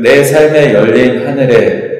내 삶의 열린 하늘에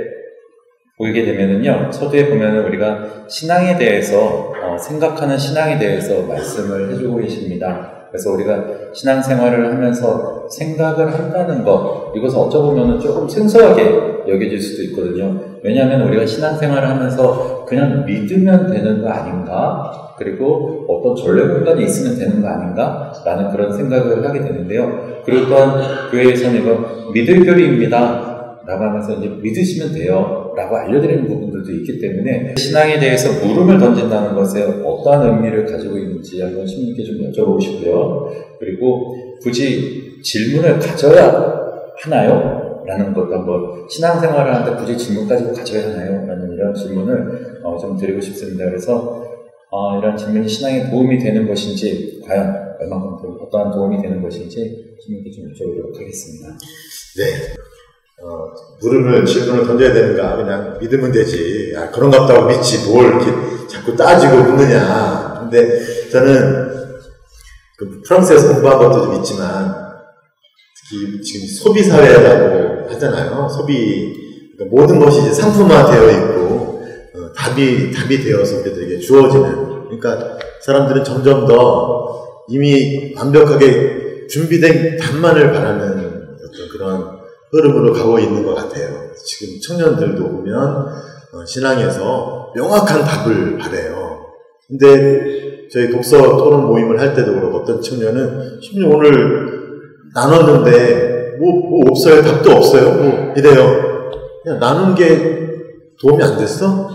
보이게 되면은요, 서두에 보면은 우리가 신앙에 대해서, 생각하는 신앙에 대해서 말씀을 해주고 계십니다. 그래서 우리가 신앙생활을 하면서 생각을 한다는 것, 이것을 어쩌보면은 조금 생소하게 여겨질 수도 있거든요. 왜냐하면 우리가 신앙생활을 하면서 그냥 믿으면 되는 거 아닌가? 그리고 어떤 전례 공간이 있으면 되는 거 아닌가? 라는 그런 생각을 하게 되는데요. 그리고 또한 교회에서는 이거 믿을 교리입니다 라고 하면서 이제 믿으시면 돼요 라고 알려드리는 부분들도 있기 때문에 신앙에 대해서 물음을 던진다는 것에 어떠한 의미를 가지고 있는지 한번 신님께 좀 여쭤보고 싶고요. 그리고 굳이 질문을 가져야 하나요? 라는 것도 한번 신앙생활을 하는데 굳이 질문까지 가져야 하나요? 라는 이런 질문을 좀 드리고 싶습니다. 그래서 이런 질문이 신앙에 도움이 되는 것인지, 과연 얼마만큼 어떠한 도움이 되는 것인지 신님께 좀 여쭤보도록 하겠습니다. 네. 질문을 던져야 되는가, 그냥 믿으면 되지. 그런 것 같다고 믿지, 뭘 이렇게 자꾸 따지고 묻느냐. 근데 저는 프랑스에서 공부한 것도 좀 있지만, 특히 지금 소비사회라고 하잖아요. 그러니까 모든 것이 이제 상품화되어 있고, 답이 되어서 우리들에게 주어지는. 그러니까 사람들은 점점 더 이미 완벽하게 준비된 답만을 바라는 어떤 그런 흐름으로 가고 있는 것 같아요. 지금 청년들도 보면 신앙에서 명확한 답을 바래요. 근데 저희 독서 토론 모임을 할 때도 그렇고 어떤 청년은 심지어 오늘 나눴는데 뭐 없어요? 답도 없어요? 이래요. 그냥 나눈 게 도움이 안 됐어?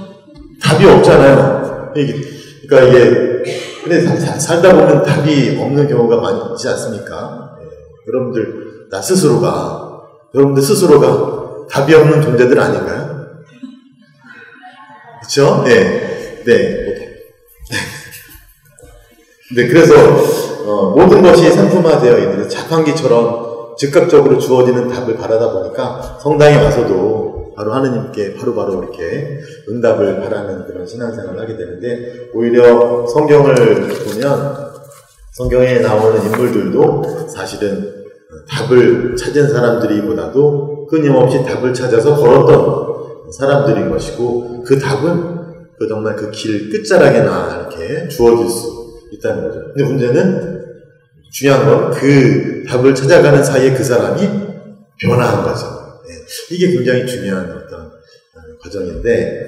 답이 없잖아요. 그러니까 이게 근데 살다 보면 답이 없는 경우가 많이 있지 않습니까? 여러분들 스스로가 답이 없는 존재들 아닌가요? 그쵸? 네, 그래서, 모든 것이 상품화되어 있는 자판기처럼 즉각적으로 주어지는 답을 바라다 보니까 성당에 와서도 바로 하느님께 바로바로 이렇게 응답을 바라는 그런 신앙생활을 하게 되는데, 오히려 성경을 보면 성경에 나오는 인물들도 사실은 답을 찾은 사람들이보다도 끊임없이 답을 찾아서 걸었던 사람들인 것이고, 그 답은 정말 그 길 끝자락에나 이렇게 주어질 수 있다는 거죠. 근데 문제는 중요한 건 그 답을 찾아가는 사이에 그 사람이 변화한 거죠. 이게 굉장히 중요한 어떤 과정인데,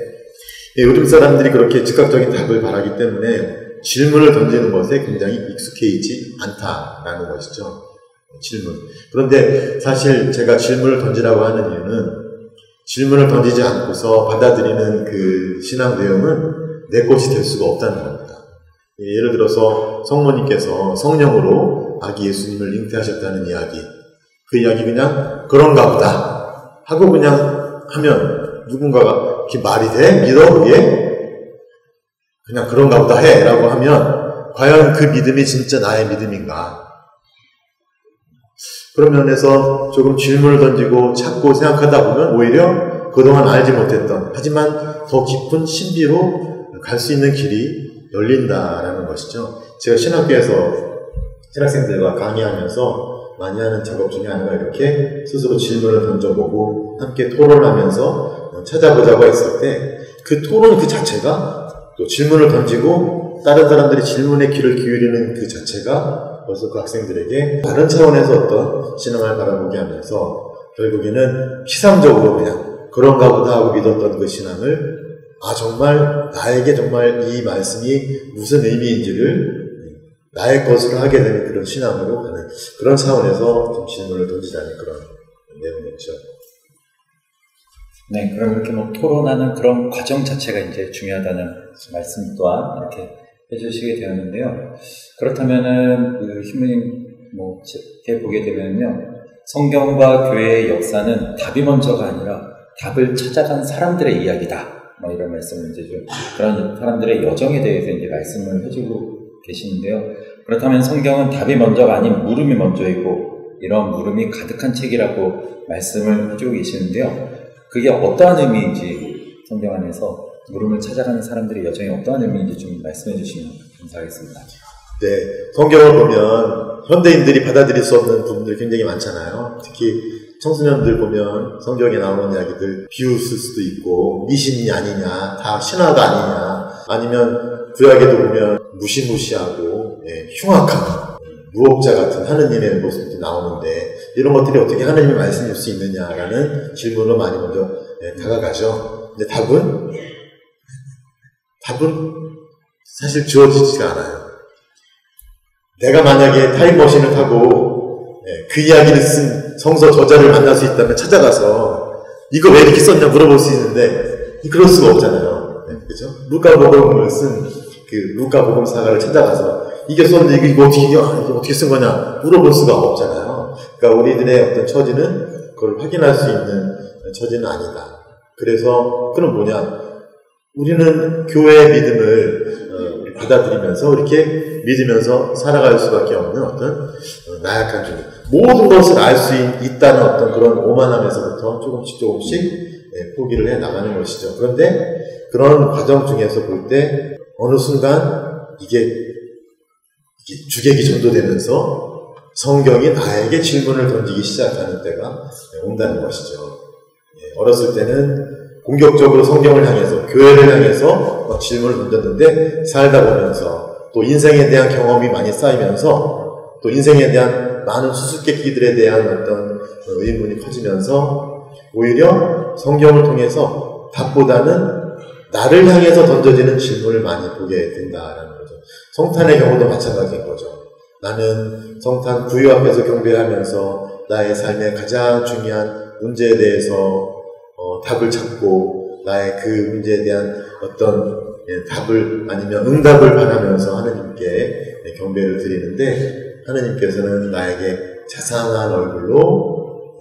요즘 사람들이 그렇게 즉각적인 답을 바라기 때문에 질문을 던지는 것에 굉장히 익숙해지지 않다라는 것이죠. 질문. 그런데 사실 제가 질문을 던지라고 하는 이유는 질문을 던지지 않고서 받아들이는 그 신앙 내용은 내 것이 될 수가 없다는 겁니다. 예를 들어서 성모님께서 성령으로 아기 예수님을 잉태하셨다는 이야기, 그 이야기 그냥 그런가 보다 하고 그냥 하면 누군가가 그게 말이 돼? 믿어? 그게? 그냥 그런가 보다 해 라고 하면 과연 그 믿음이 진짜 나의 믿음인가? 그런 면에서 조금 질문을 던지고 찾고 생각하다 보면 오히려 그동안 알지 못했던, 하지만 더 깊은 신비로 갈 수 있는 길이 열린다라는 것이죠. 제가 신학교에서 신학생들과 강의하면서 많이 하는 작업 중에 하나가 이렇게 스스로 질문을 던져보고 함께 토론하면서 찾아보자고 했을 때 그 토론 그 자체가, 또 질문을 던지고 다른 사람들이 질문에 귀를 기울이는 그 자체가 벌써 그 학생들에게 다른 차원에서 어떤 신앙을 바라보게 하면서 결국에는 피상적으로 그냥 그런가 보다 하고 믿었던 그 신앙을 정말 나에게 정말 이 말씀이 무슨 의미인지를 나의 것으로 하게 되는 그런 신앙으로 가는 그런 차원에서 좀 질문을 던지자는 그런 내용이었죠. 네, 그럼 이렇게 토론하는 그런 과정 자체가 이제 중요하다는 말씀 또한 이렇게 해주시게 되었는데요. 그렇다면은 그 신부님 이렇게 보게 되면요, 성경과 교회의 역사는 답이 먼저가 아니라 답을 찾아간 사람들의 이야기다. 이런 말씀을 이제 좀 그런 사람들의 여정에 대해서 이제 말씀을 해주고 계시는데요. 그렇다면 성경은 답이 먼저가 아닌 물음이 먼저이고 이런 물음이 가득한 책이라고 말씀을 해주고 계시는데요. 그게 어떠한 의미인지 성경 안에서 물음을 찾아가는 사람들의 여정이 어떠한 의미인지 좀 말씀해 주시면 감사하겠습니다. 네, 성경을 보면 현대인들이 받아들일 수 없는 부분들이 굉장히 많잖아요. 특히 청소년들 보면 성경에 나오는 이야기들 비웃을 수도 있고 미신이 아니냐, 다 신화가 아니냐, 아니면 구약에도 보면 무시무시하고 흉악한 무업자 같은 하느님의 모습이 나오는데 이런 것들이 어떻게 하느님의 말씀일 수 있느냐라는 질문으로 많이 먼저 다가가죠. 근데 답은 사실 주어지지가 않아요. 내가 만약에 타임머신을 타고 그 이야기를 쓴 성서 저자를 만날 수 있다면 찾아가서 이거 왜 이렇게 썼냐 물어볼 수 있는데 그럴 수가 없잖아요. 그죠? 루카복음을 쓴 그 루카복음사가를 찾아가서 이게 썼는데 이거 어떻게 쓴 거냐 물어볼 수가 없잖아요. 그러니까 우리들의 어떤 처지는 그걸 확인할 수 있는 처지는 아니다. 그래서 그건 뭐냐? 우리는 교회의 믿음을 받아들이면서 이렇게 믿으면서 살아갈 수밖에 없는 어떤 나약한 주님. 모든 것을 알 수 있다는 어떤 그런 오만함에서부터 조금씩 포기를 해 나가는 것이죠. 그런데 그런 과정 중에서 볼 때 어느 순간 이게 주객이 전도되면서 성경이 나에게 질문을 던지기 시작하는 때가 온다는 것이죠. 어렸을 때는 공격적으로 성경을 향해서, 교회를 향해서 막 질문을 던졌는데 살다 보면서 또 인생에 대한 경험이 많이 쌓이면서 또 인생에 대한 많은 수수께끼들에 대한 어떤 의문이 커지면서 오히려 성경을 통해서 답보다는 나를 향해서 던져지는 질문을 많이 보게 된다라는 거죠. 성탄의 경우도 마찬가지인 거죠. 나는 성탄 구유 앞에서 경배하면서 나의 삶의 가장 중요한 문제에 대해서 답을 찾고 나의 그 문제에 대한 어떤 답을 아니면 응답을 바라면서 하느님께 경배를 드리는데 하느님께서는 나에게 자상한 얼굴로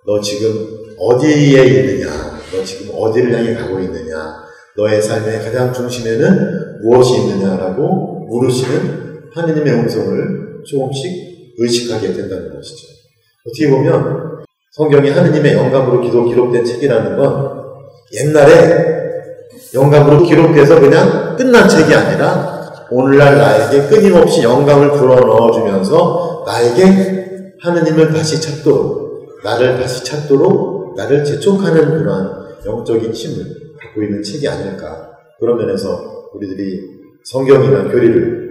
너 지금 어디에 있느냐, 너 지금 어디를 향해 가고 있느냐, 너의 삶의 가장 중심에는 무엇이 있느냐라고 물으시는 하느님의 음성을 조금씩 의식하게 된다는 것이죠. 어떻게 보면 성경이 하느님의 영감으로 기록된 책이라는 건 옛날에 영감으로 기록돼서 그냥 끝난 책이 아니라 오늘날 나에게 끊임없이 영감을 불어넣어주면서 나에게 하느님을 다시 찾도록, 나를 다시 찾도록 나를 재촉하는 그러한 영적인 힘을 갖고 있는 책이 아닐까. 그런 면에서 우리들이 성경이나 교리를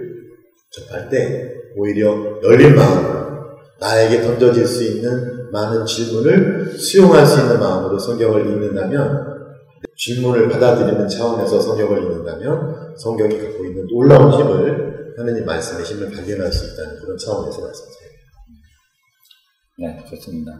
접할 때 오히려 열린 마음으로 나에게 던져질 수 있는 많은 질문을 수용할 수 있는 마음으로 성경을 읽는다면, 질문을 받아들이는 차원에서 성경을 읽는다면 성경이 갖고 있는 놀라운 힘을, 하느님 말씀의 힘을 발견할 수 있다는 그런 차원에서 말씀드립니다. 네, 좋습니다.